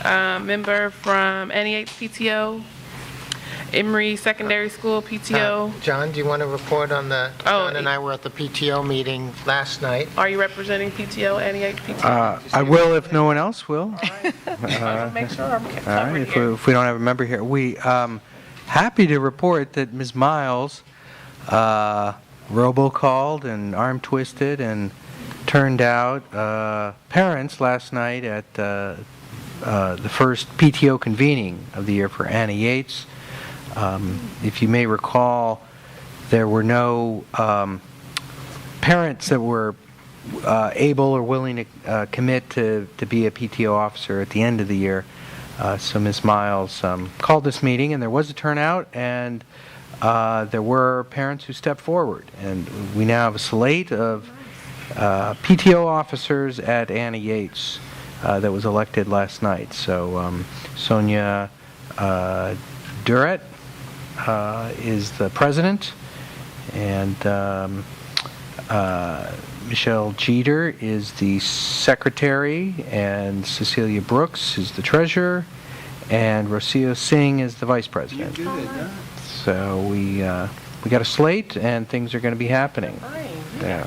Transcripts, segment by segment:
member from Yates PTO, Emery Secondary School PTO. John, do you want to report on the, John and I were at the PTO meeting last night. Are you representing PTO, Yates PTO? I will if no one else will. All right. I will make sure I'm All right, covered here. if we don't have a member here. We happy to report that Ms. Miles robocalled and arm twisted and turned out parents last night at the first PTO convening of the year for Anna Yates. If you may recall, there were no parents that were able or willing to commit to be a PTO officer at the end of the year. So Ms. Miles called this meeting, and there was a turnout, and there were parents who stepped forward. And we now have a slate of PTO officers at Anna Yates that was elected last night. So Sonia Durrett is the president, and Michelle Jeter is the secretary, and Cecilia Brooks is the treasurer, and Rocio Singh is the vice president. You good, huh? So we got a slate, and things are going to be happening. Fine. Yeah.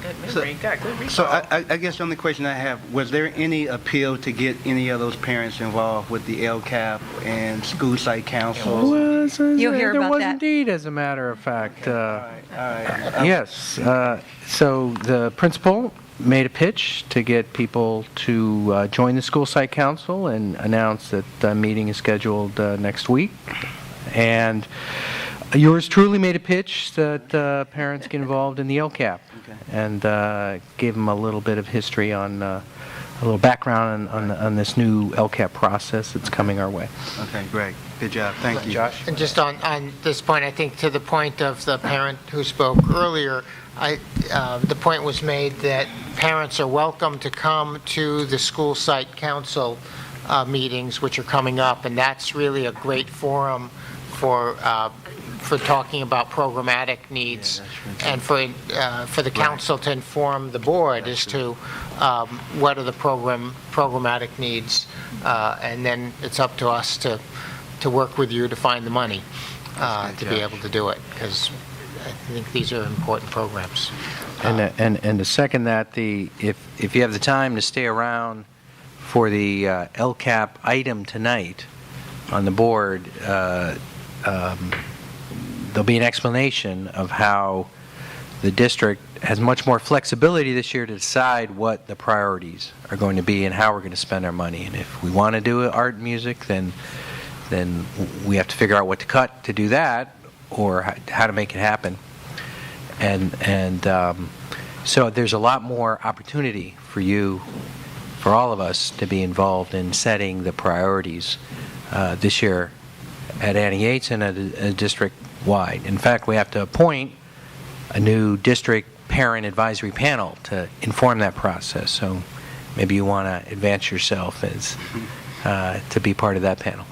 Got good recall. So I guess the only question I have, was there any appeal to get any of those parents involved with the LCAP and school site council? You'll hear there about was that. indeed, as a matter of fact. All right. Yes. So the principal made a pitch to get people to join the school site council and announced that the meeting is scheduled next week. And yours truly made a pitch that parents get involved in the LCAP, and gave them a little bit of history on a little background on this new LCAP process that's coming our way. Okay, great. Good job. Thank you. Josh? And just on this point, I think to the point of the parent who spoke earlier, the point was made that parents are welcome to come to the school site council meetings, which are coming up, and that's really a great forum for talking about programmatic needs, and for the council to inform the board as to what are the programmatic needs, and then it's up to us to work with you to find the money to be able to do it, because I think these are important programs. And to second that, if you have the time to stay around for the LCAP item tonight on the board, there'll be an explanation of how the district has much more flexibility this year to decide what the priorities are going to be and how we're going to spend our money. And if we want to do art and music, then we have to figure out what to cut to do that, or how to make it happen. And so there's a lot more opportunity for you, for all of us, to be involved in setting the priorities this year at Anna Yates and at a district-wide. In fact, we have to appoint a new district parent advisory panel to inform that process. So maybe you want to advance yourself as to be part of that panel.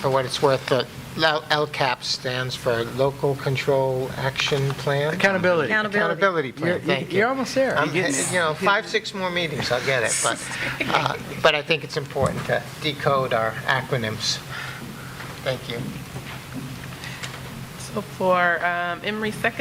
For what it's worth, the LCAP stands for Local Control Action Plan. Accountability. Accountability Plan. Thank you. You're almost there. 5-6 more meetings, I'll get it. But I think it's important to decode our acronyms. Thank you. So for Emery Secondary